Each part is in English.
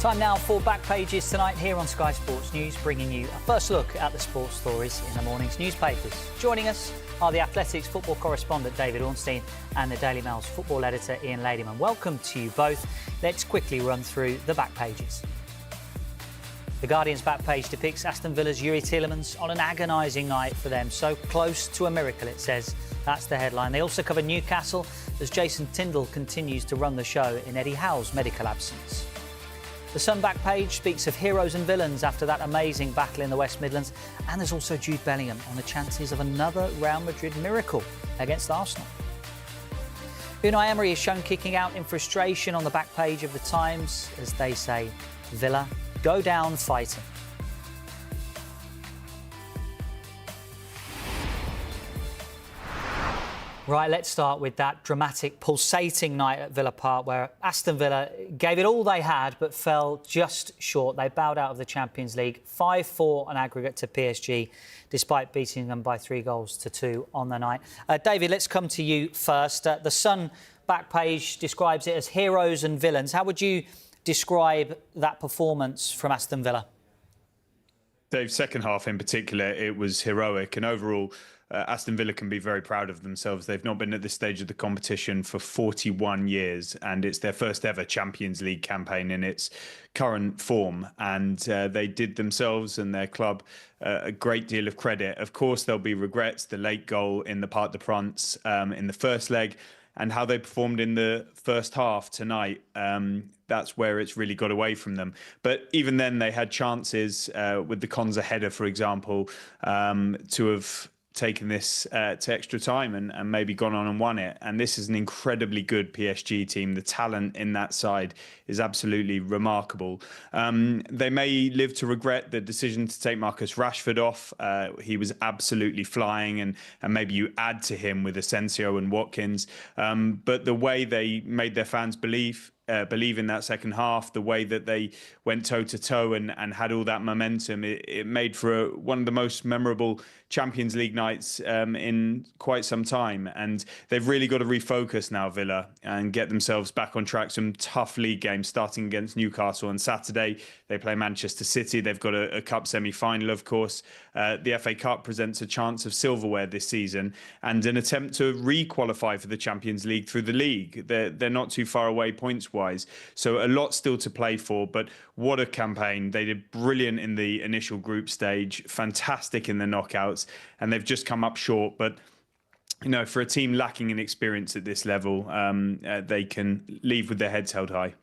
Time now for Back Pages tonight here on Sky Sports News, bringing you a first look at the sports stories in the morning's newspapers. Joining us are the Athletics football correspondent David Ornstein and the Daily Mail's football editor Ian Ladyman. Welcome to you both. Let's quickly run through the back pages. The Guardian's back page depicts Aston Villa's Youri Tielemans on an agonising night for them. So close to a miracle, it says. That's the headline. They also cover Newcastle as Jason Tindall continues to run the show in Eddie Howe's medical absence. The Sun back page speaks of heroes and villains after that amazing battle in the West Midlands. And there's also Jude Bellingham on the chances of another Real Madrid miracle against Arsenal. Unai Emery is shown kicking out in frustration on the back page of the Times as they say, Villa, go down fighting. Right, let's start with that dramatic, pulsating night at Villa Park where Aston Villa gave it all they had but fell just short. They bowed out of the Champions League, 5-4 on aggregate to PSG, despite beating them by 3-2 on the night. David, let's come to you first. The Sun back page describes it as heroes and villains. How would you describe that performance from Aston Villa? Dave, second half in particular, it was heroic, and overall Aston Villa can be very proud of themselves. They've not been at this stage of the competition for 41 years, and it's their first ever Champions League campaign in its current form. And they did themselves and their club a great deal of credit. Of course, there'll be regrets, the late goal in the Parc des Princes in the first leg, and how they performed in the first half tonight. That's where it's really got away from them. But even then, they had chances with the Konza header, for example, to have taken this to extra time and maybe gone on and won it. And this is an incredibly good PSG team. The talent in that side is absolutely remarkable. They may live to regret the decision to take Marcus Rashford off. He was absolutely flying, and maybe you add to him with Asensio and Watkins. But the way they made their fans believe in that second half, the way that they went toe-to-toe and had all that momentum, it made for one of the most memorable Champions League nights in quite some time. And they've really got to refocus now, Villa, and get themselves back on track. Some tough league games starting against Newcastle on Saturday. They play Manchester City. They've got a cup semi-final, of course. The FA Cup presents a chance of silverware this season and an attempt to re-qualify for the Champions League through the league. They're not too far away points-wise. So a lot still to play for, but what a campaign. They did brilliant in the initial group stage, fantastic in the knockouts, and they've just come up short. But, you know, for a team lacking in experience at this level, they can leave with their heads held high.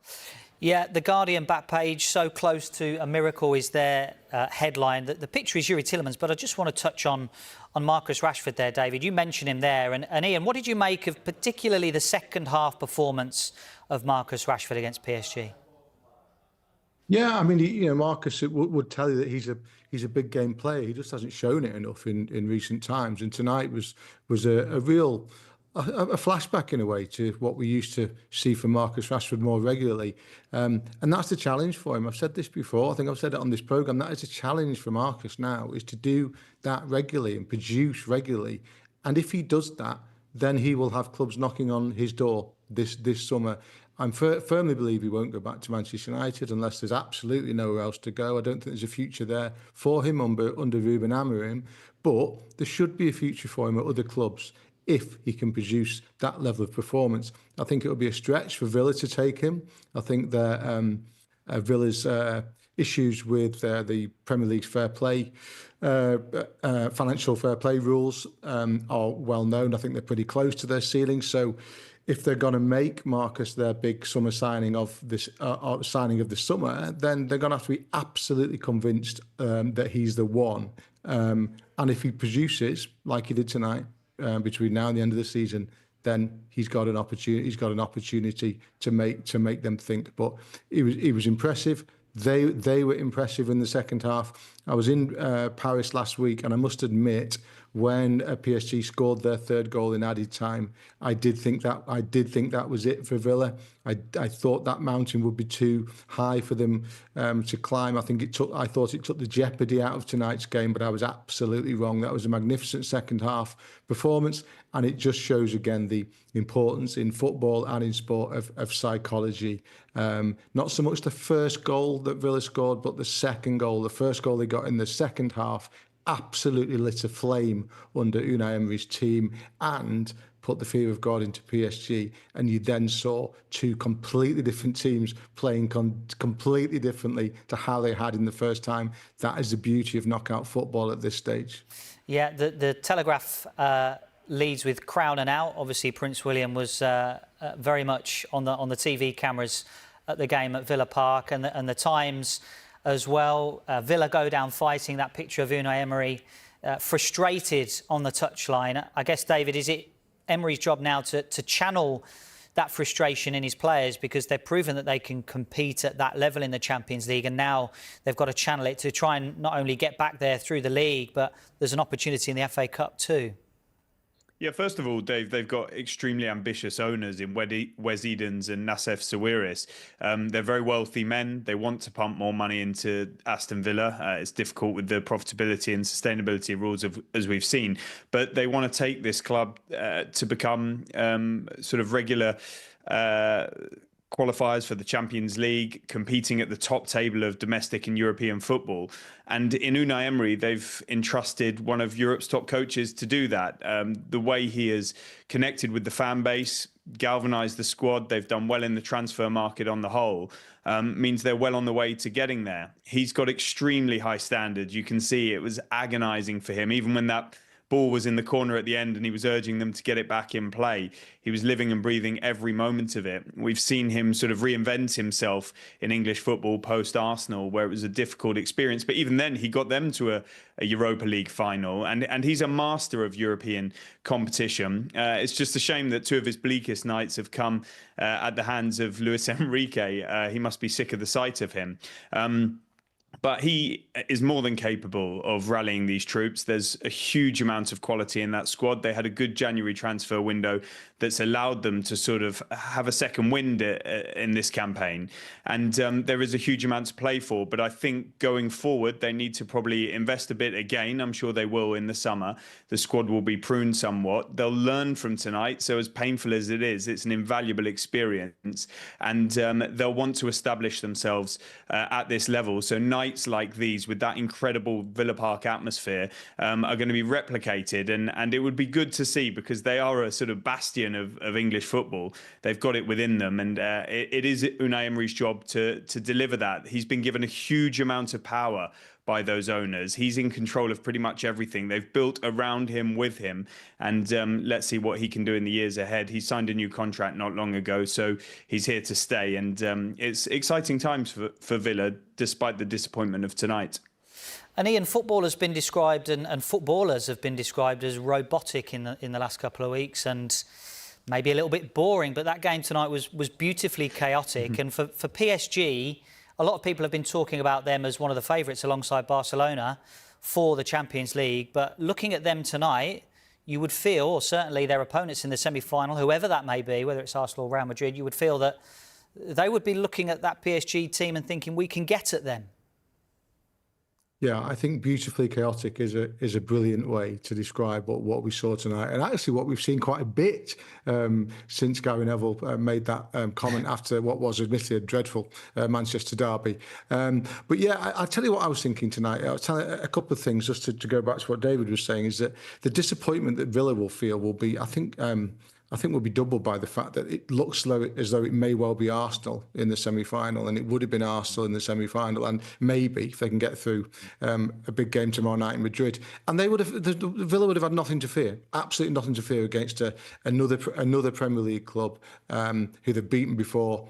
Yeah, the Guardian back page, so close to a miracle is their headline. The picture is Youri Tielemans, but I just want to touch on Marcus Rashford there, David. You mentioned him there. And Ian, what did you make of particularly the second half performance of Marcus Rashford against PSG? Yeah, I mean, Marcus would tell you that he's a big game player. He just hasn't shown it enough in recent times. And tonight was a real flashback in a way to what we used to see from Marcus Rashford more regularly. And that's the challenge for him. I've said this before. I think I've said it on this programme. That is a challenge for Marcus now, is to do that regularly and produce regularly. And if he does that, then he will have clubs knocking on his door this summer. I firmly believe he won't go back to Manchester United unless there's absolutely nowhere else to go. I don't think there's a future there for him under Ruben Amorim, but there should be a future for him at other clubs if he can produce that level of performance. I think it would be a stretch for Villa to take him. I think that Villa's issues with the Premier League's fair play, financial fair play rules are well known. I think they're pretty close to their ceiling. So if they're going to make Marcus their big summer signing of this signing of the summer, then they're going to have to be absolutely convinced that he's the one. And if he produces like he did tonight, between now and the end of the season, then he's got an opportunity. He's got an opportunity to make them think. But he was impressive. They were impressive in the second half. I was in Paris last week, and I must admit, when PSG scored their third goal in added time, I did think that was it for Villa. I thought that mountain would be too high for them to climb. I thought it took the jeopardy out of tonight's game, but I was absolutely wrong. That was a magnificent second half performance, and it just shows again the importance in football and in sport of psychology. Not so much the first goal that Villa scored, but the second goal. The first goal they got in the second half absolutely lit a flame under Unai Emery's team and put the fear of God into PSG. And you then saw two completely different teams playing completely differently to how they had in the first time. That is the beauty of knockout football at this stage. Yeah, the Telegraph leads with crown and out. Obviously, Prince William was very much on the TV cameras at the game at Villa Park, and the Times as well. Villa go down fighting. That picture of Unai Emery frustrated on the touchline. I guess, David, is it Emery's job now to channel that frustration in his players, because they've proven that they can compete at that level in the Champions League, and now they've got to channel it to try and not only get back there through the league, but there's an opportunity in the FA Cup too? Yeah, first of all, Dave, they've got extremely ambitious owners in Wes Edens and Nassef Sawiris. They're very wealthy men. They want to pump more money into Aston Villa. It's difficult with the profitability and sustainability rules, as we've seen. But they want to take this club to become sort of regular qualifiers for the Champions League, competing at the top table of domestic and European football. And in Unai Emery, they've entrusted one of Europe's top coaches to do that. The way he has connected with the fan base, galvanised the squad, they've done well in the transfer market on the whole, means they're well on the way to getting there. He's got extremely high standards. You can see it was agonising for him, even when that ball was in the corner at the end and he was urging them to get it back in play. He was living and breathing every moment of it. We've seen him sort of reinvent himself in English football post-Arsenal, where it was a difficult experience. But even then, he got them to a Europa League final. And he's a master of European competition. It's just a shame that two of his bleakest nights have come at the hands of Luis Enrique. He must be sick of the sight of him. But he is more than capable of rallying these troops. There's a huge amount of quality in that squad. They had a good January transfer window that's allowed them to sort of have a second wind in this campaign. And there is a huge amount to play for. But I think going forward, they need to probably invest a bit again. I'm sure they will in the summer. The squad will be pruned somewhat. They'll learn from tonight. So as painful as it is, it's an invaluable experience. And they'll want to establish themselves at this level. So nights like these with that incredible Villa Park atmosphere are going to be replicated, and it would be good to see, because they are a sort of bastion of English football. They've got it within them, and it is Unai Emery's job to deliver that. He's been given a huge amount of power by those owners. He's in control of pretty much everything. They've built around him, with him, and let's see what he can do in the years ahead. He signed a new contract not long ago, so he's here to stay, and it's exciting times for Villa, despite the disappointment of tonight. And Ian, football has been described, and footballers have been described as robotic in the last couple of weeks, and maybe a little bit boring, but that game tonight was beautifully chaotic. Mm-hmm. And for PSG, a lot of people have been talking about them as one of the favourites alongside Barcelona for the Champions League. But looking at them tonight, you would feel, or certainly their opponents in the semi-final, whoever that may be, whether it's Arsenal or Real Madrid, you would feel that they would be looking at that PSG team and thinking, we can get at them. Yeah, I think beautifully chaotic is a brilliant way to describe what we saw tonight, and actually what we've seen quite a bit since Gary Neville made that comment after what was admittedly a dreadful Manchester derby. But yeah, I'll tell you what I was thinking tonight. I'll tell you a couple of things just to go back to what David was saying, is that the disappointment that Villa will feel will be, I think will be doubled by the fact that it looks as though it may well be Arsenal in the semi-final, and it would have been Arsenal in the semi-final, and maybe if they can get through a big game tomorrow night in Madrid, and Villa would have had nothing to fear, absolutely nothing to fear against another Premier League club who they've beaten before.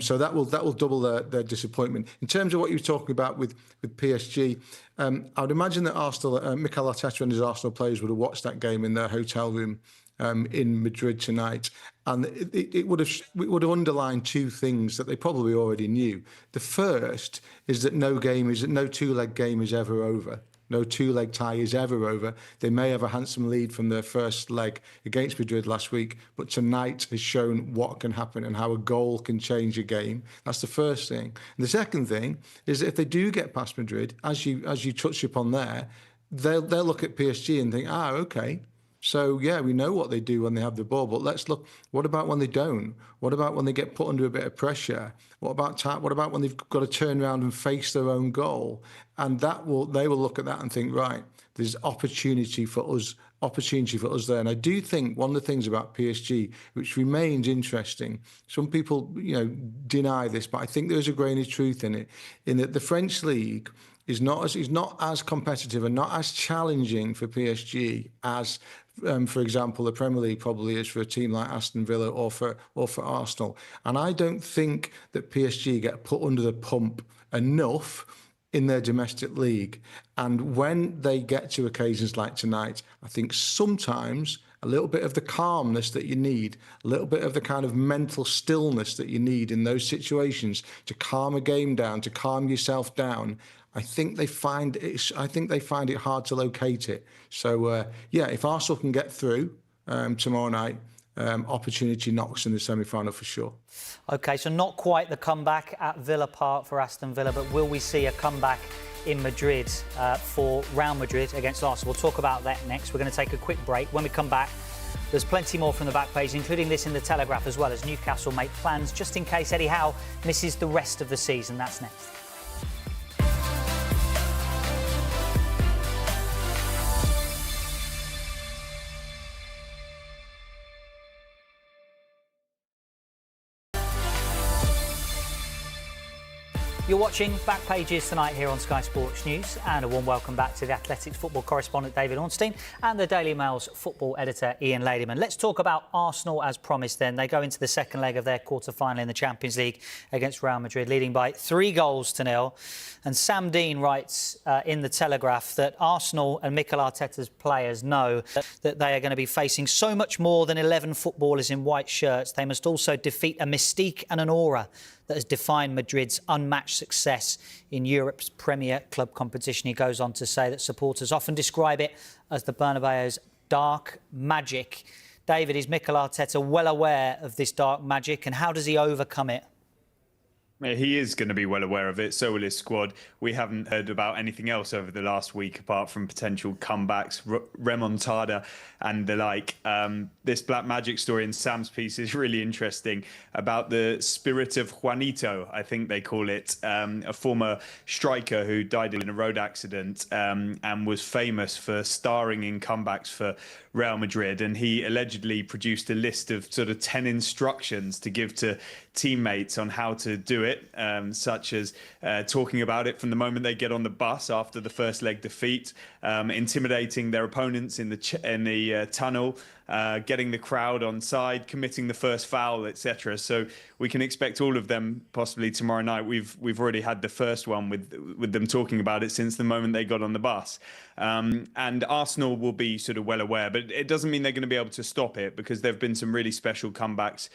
So that will double their disappointment. In terms of what you were talking about with PSG, I would imagine that Arsenal, Mikel Arteta and his Arsenal players would have watched that game in their hotel room in Madrid tonight, and it would have underlined two things that they probably already knew. The first is that no two-leg game is ever over. No two-leg tie is ever over. They may have a handsome lead from their first leg against Madrid last week, but tonight has shown what can happen and how a goal can change a game. That's the first thing. And the second thing is that if they do get past Madrid, as you touched upon there, they'll look at PSG and think, okay. So, yeah, we know what they do when they have the ball, but let's look, what about when they don't? What about when they get put under a bit of pressure? What about when they've got to turn around and face their own goal? And they will look at that and think, right, there's opportunity for us there. And I do think one of the things about PSG, which remains interesting, some people, deny this, but I think there's a grain of truth in it, in that the French league is not as competitive and not as challenging for PSG as, for example, the Premier League probably is for a team like Aston Villa or for Arsenal. And I don't think that PSG get put under the pump enough in their domestic league. And when they get to occasions like tonight, I think sometimes a little bit of the calmness that you need, a little bit of the kind of mental stillness that you need in those situations to calm a game down, to calm yourself down, I think they find it hard to locate it. So, if Arsenal can get through tomorrow night, opportunity knocks in the semi-final for sure. OK, so not quite the comeback at Villa Park for Aston Villa, but will we see a comeback in Madrid for Real Madrid against Arsenal? We'll talk about that next. We're going to take a quick break. When we come back, there's plenty more from the back page, including this in the Telegraph as well, as Newcastle make plans just in case Eddie Howe misses the rest of the season. That's next. You're watching Back Pages tonight here on Sky Sports News, and a warm welcome back to the Athletics football correspondent David Ornstein and the Daily Mail's football editor Ian Ladyman. Let's talk about Arsenal as promised then. They go into the second leg of their quarter-final in the Champions League against Real Madrid, leading by 3-0. And Sam Dean writes in the Telegraph that Arsenal and Mikel Arteta's players know that they are going to be facing so much more than 11 footballers in white shirts. They must also defeat a mystique and an aura that has defined Madrid's unmatched success in Europe's premier club competition. He goes on to say that supporters often describe it as the Bernabeu's dark magic. David, is Mikel Arteta well aware of this dark magic, and how does he overcome it? He is going to be well aware of it. So will his squad. We haven't heard about anything else over the last week apart from potential comebacks, remontada and the like. This Black Magic story in Sam's piece is really interesting about the spirit of Juanito, I think they call it, a former striker who died in a road accident and was famous for starring in comebacks for Real Madrid. And he allegedly produced a list of sort of 10 instructions to give to teammates on how to do it, such as talking about it from the moment they get on the bus after the first leg defeat, intimidating their opponents in the tunnel, getting the crowd on side, committing the first foul, etc. So we can expect all of them possibly tomorrow night. We've already had the first one with them talking about it since the moment they got on the bus. And Arsenal will be sort of well aware, but it doesn't mean they're going to be able to stop it, because there have been some really special comebacks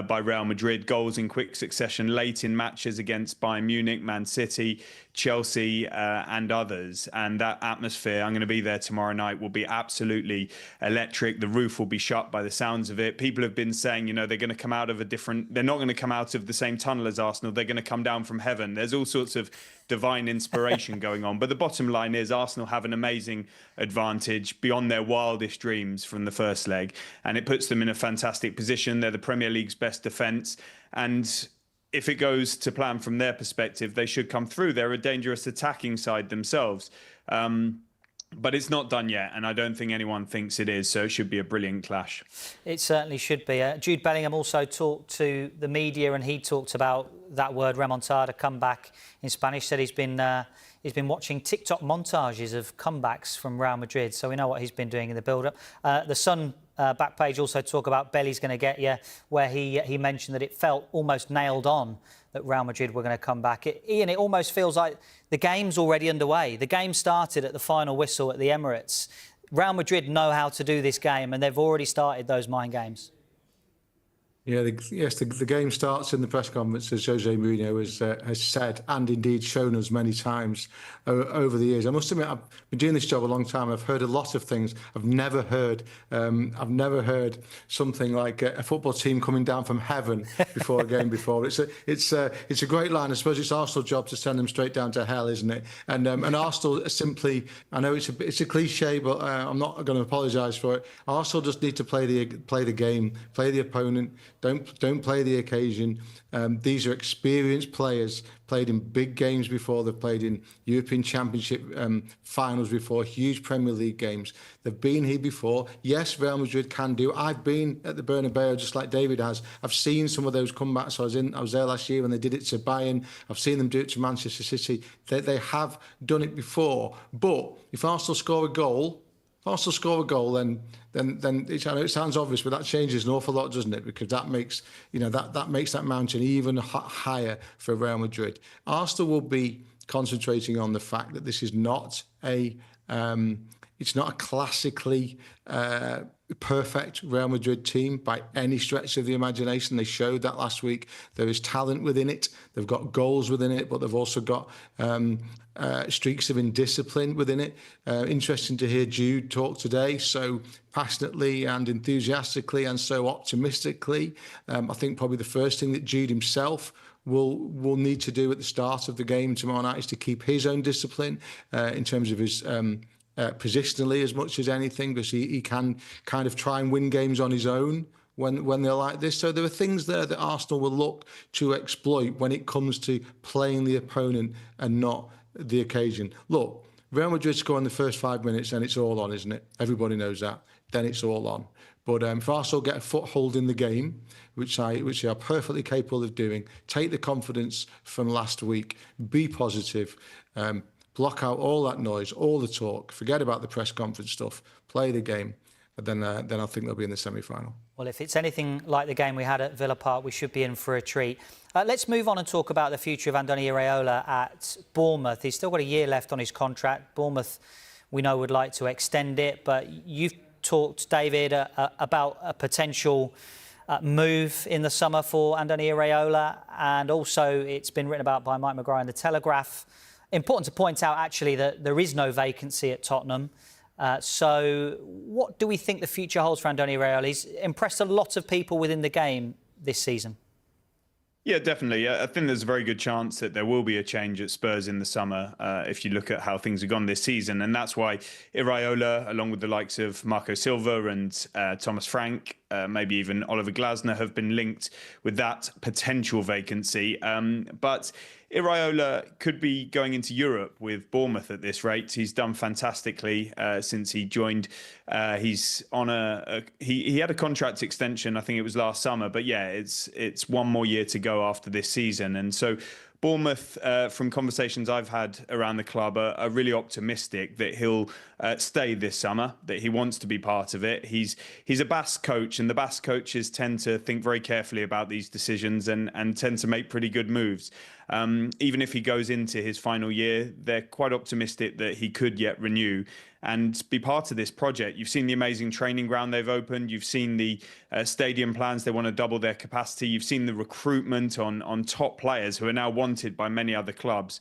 by Real Madrid, goals in quick succession late in matches against Bayern Munich, Man City, Chelsea and others. And that atmosphere, I'm going to be there tomorrow night, will be absolutely electric. The roof will be shut by the sounds of it. People have been saying, they're going to come out of they're not going to come out of the same tunnel as Arsenal. They're going to come down from heaven. There's all sorts of divine inspiration going on. But the bottom line is Arsenal have an amazing advantage beyond their wildest dreams from the first leg. And it puts them in a fantastic position. They're the Premier League's best defence. And if it goes to plan from their perspective, they should come through. They're a dangerous attacking side themselves. But it's not done yet, and I don't think anyone thinks it is, so it should be a brilliant clash. It certainly should be. Jude Bellingham also talked to the media, and he talked about that word remontada, comeback in Spanish. Said he's been watching TikTok montages of comebacks from Real Madrid, so we know what he's been doing in the build-up. The Sun back page also talk about Belly's going to get you, where he mentioned that it felt almost nailed on that Real Madrid were going to come back. Ian, it almost feels like the game's already underway. The game started at the final whistle at the Emirates. Real Madrid know how to do this game, and they've already started those mind games. Yeah, the game starts in the press conference, as Jose Mourinho has said and indeed shown us many times over the years. I must admit, I've been doing this job a long time. I've heard a lot of things. I've never heard something like a football team coming down from heaven before a game before. It's a great line. I suppose it's Arsenal's job to send them straight down to hell, isn't it? And Arsenal simply, I know it's a cliche, but I'm not going to apologise for it. Arsenal just need to play the game, play the opponent. Don't play the occasion. These are experienced players, played in big games before. They've played in European Championship finals before, huge Premier League games. They've been here before. Yes, Real Madrid can do. I've been at the Bernabeu just like David has. I've seen some of those comebacks. I was there last year when they did it to Bayern. I've seen them do it to Manchester City. They have done it before. But if Arsenal score a goal, then it sounds obvious, but that changes an awful lot, doesn't it? Because that makes that mountain even higher for Real Madrid. Arsenal will be concentrating on the fact that this is not it's not a classically perfect Real Madrid team by any stretch of the imagination. They showed that last week. There is talent within it. They've got goals within it, but they've also got streaks of indiscipline within it. Interesting to hear Jude talk today so passionately and enthusiastically and so optimistically. I think probably the first thing that Jude himself will need to do at the start of the game tomorrow night is to keep his own discipline in terms of his positionally as much as anything, because he can kind of try and win games on his own when they're like this. So there are things there that Arsenal will look to exploit when it comes to playing the opponent and not the occasion. Look, Real Madrid score in the first 5 minutes and it's all on, isn't it? Everybody knows that. Then it's all on. But if Arsenal get a foothold in the game, which they are perfectly capable of doing, take the confidence from last week, be positive, block out all that noise, all the talk, forget about the press conference stuff, play the game, and then I think they'll be in the semi-final. Well, if it's anything like the game we had at Villa Park, we should be in for a treat. Let's move on and talk about the future of Andoni Iraola at Bournemouth. He's still got a year left on his contract. Bournemouth, we know, would like to extend it, but you've talked, David, about a potential move in the summer for Andoni Iraola, and also it's been written about by Mike Maguire in The Telegraph. Important to point out, actually, that there is no vacancy at Tottenham. So what do we think the future holds for Andoni Iraola? He's impressed a lot of people within the game this season. Yeah, definitely. I think there's a very good chance that there will be a change at Spurs in the summer if you look at how things have gone this season. And that's why Iraola, along with the likes of Marco Silva and Thomas Frank, maybe even Oliver Glasner, have been linked with that potential vacancy. But Iraola could be going into Europe with Bournemouth at this rate. He's done fantastically since he joined. He's on he had a contract extension, I think it was last summer, but yeah, it's one more year to go after this season. And so Bournemouth, from conversations I've had around the club, are really optimistic that he'll stay this summer, that he wants to be part of it. He's a Basque coach, and the Basque coaches tend to think very carefully about these decisions and tend to make pretty good moves. Even if he goes into his final year, they're quite optimistic that he could yet renew and be part of this project. You've seen the amazing training ground they've opened. You've seen the stadium plans. They want to double their capacity. You've seen the recruitment on top players who are now wanted by many other clubs.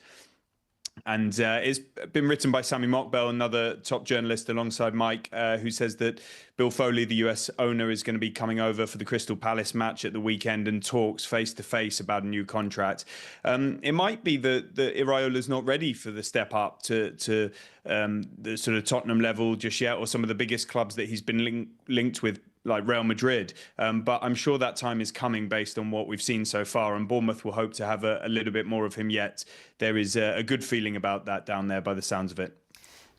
And it's been written by Sammy Mockbell, another top journalist alongside Mike, who says that Bill Foley, the US owner, is going to be coming over for the Crystal Palace match at the weekend and talks face-to-face about a new contract. It might be that Iraola's not ready for the step up to the sort of Tottenham level just yet, or some of the biggest clubs that he's been linked with, like Real Madrid. But I'm sure that time is coming based on what we've seen so far, and Bournemouth will hope to have a little bit more of him yet. There is a good feeling about that down there by the sounds of it.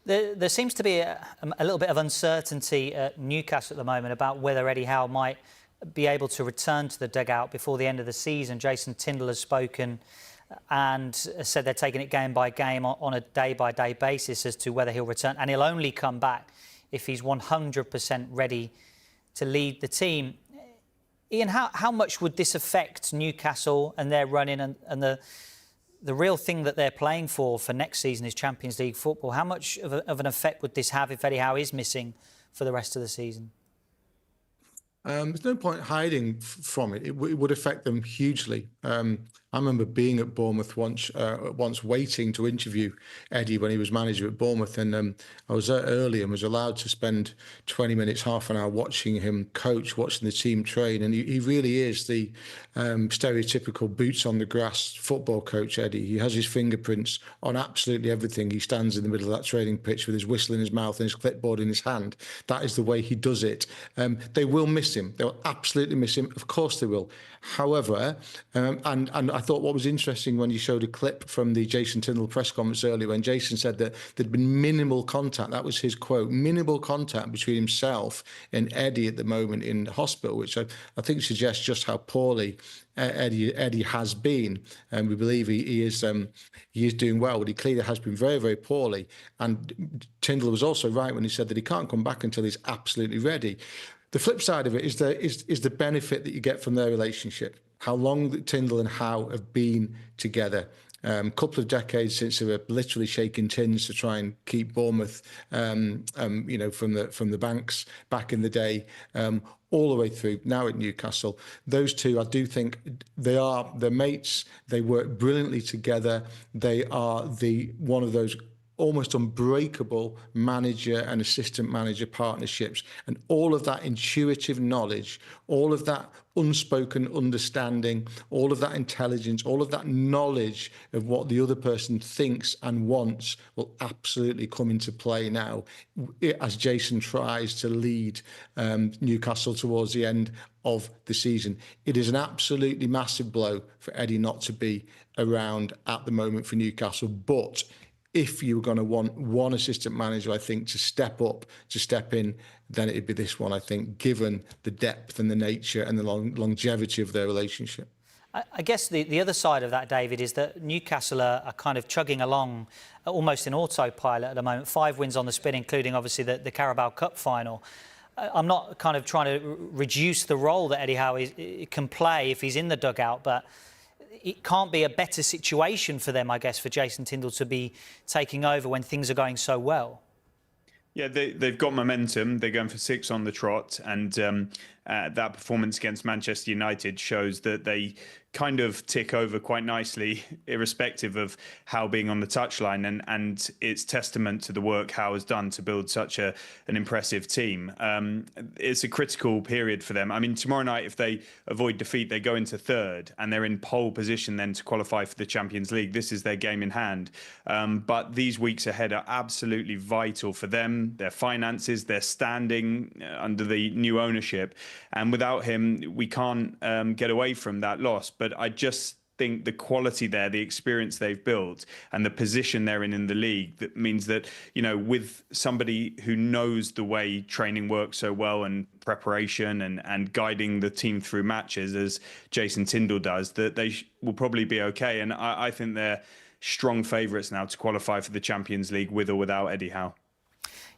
There seems to be a little bit of uncertainty at Newcastle at the moment about whether Eddie Howe might be able to return to the dugout before the end of the season. Jason Tindall has spoken and said they're taking it game by game on a day-by-day basis as to whether he'll return, and he'll only come back if he's 100% ready to lead the team. Ian, how much would this affect Newcastle and their running and the real thing that they're playing for next season is Champions League football? How much of an effect would this have if Eddie Howe is missing for the rest of the season? There's no point hiding from it. It would affect them hugely. I remember being at Bournemouth once waiting to interview Eddie when he was manager at Bournemouth, and I was there early and was allowed to spend 20 minutes, half an hour watching him coach, watching the team train, and he really is the stereotypical boots on the grass football coach, Eddie. He has his fingerprints on absolutely everything. He stands in the middle of that training pitch with his whistle in his mouth and his clipboard in his hand. That is the way he does it. They will miss him. They'll absolutely miss him. Of course they will. However, and I thought what was interesting when you showed a clip from the Jason Tindall press conference earlier, when Jason said that there'd been minimal contact, that was his quote, minimal contact between himself and Eddie at the moment in hospital, which I think suggests just how poorly Eddie has been, and we believe he is doing well, but he clearly has been very, very poorly. And Tindall was also right when he said that he can't come back until he's absolutely ready. The flip side of it is the benefit that you get from their relationship. How long Tindall and Howe have been together. Couple of decades since they were literally shaking tins to try and keep Bournemouth, from the banks back in the day, all the way through now at Newcastle. Those two, I do think they're mates. They work brilliantly together. They are one of those almost unbreakable manager and assistant manager partnerships, and all of that intuitive knowledge, all of that unspoken understanding, all of that intelligence, all of that knowledge of what the other person thinks and wants will absolutely come into play now as Jason tries to lead Newcastle towards the end of the season. It is an absolutely massive blow for Eddie not to be around at the moment for Newcastle, but if you were going to want one assistant manager, I think, to step in, then it'd be this one, I think, given the depth and the nature and the longevity of their relationship. I guess the other side of that, David, is that Newcastle are kind of chugging along almost in autopilot at the moment. 5 wins on the spin, including, obviously, the Carabao Cup final. I'm not kind of trying to reduce the role that Eddie Howe can play if he's in the dugout, but it can't be a better situation for them, I guess, for Jason Tindall to be taking over when things are going so well. Yeah, they've got momentum. They're going for 6 on the trot, and that performance against Manchester United shows that they kind of tick over quite nicely, irrespective of Howe being on the touchline, and it's testament to the work Howe has done to build such an impressive team. It's a critical period for them. I mean, tomorrow night, if they avoid defeat, they go into 3rd, and they're in pole position then to qualify for the Champions League. This is their game in hand. But these weeks ahead are absolutely vital for them, their finances, their standing under the new ownership. And without him, we can't get away from that loss. But I just think the quality there, the experience they've built, and the position they're in the league, that means that, with somebody who knows the way training works so well, and preparation and guiding the team through matches as Jason Tindall does, that they will probably be okay. And I think they're strong favourites now to qualify for the Champions League with or without Eddie Howe.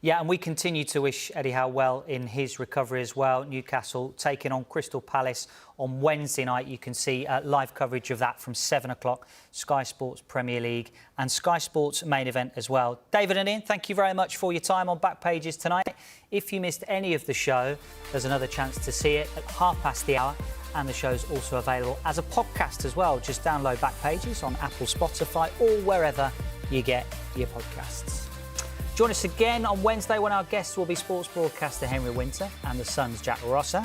Yeah, and we continue to wish Eddie Howe well in his recovery as well. Newcastle taking on Crystal Palace on Wednesday night. You can see live coverage of that from 7 o'clock, Sky Sports Premier League and Sky Sports main event as well. David and Ian, thank you very much for your time on Back Pages tonight. If you missed any of the show, there's another chance to see it at hour, and the show's also available as a podcast as well. Just download Back Pages on Apple, Spotify, or wherever you get your podcasts. Join us again on Wednesday when our guests will be sports broadcaster Henry Winter and the Sun's Jack Rosser.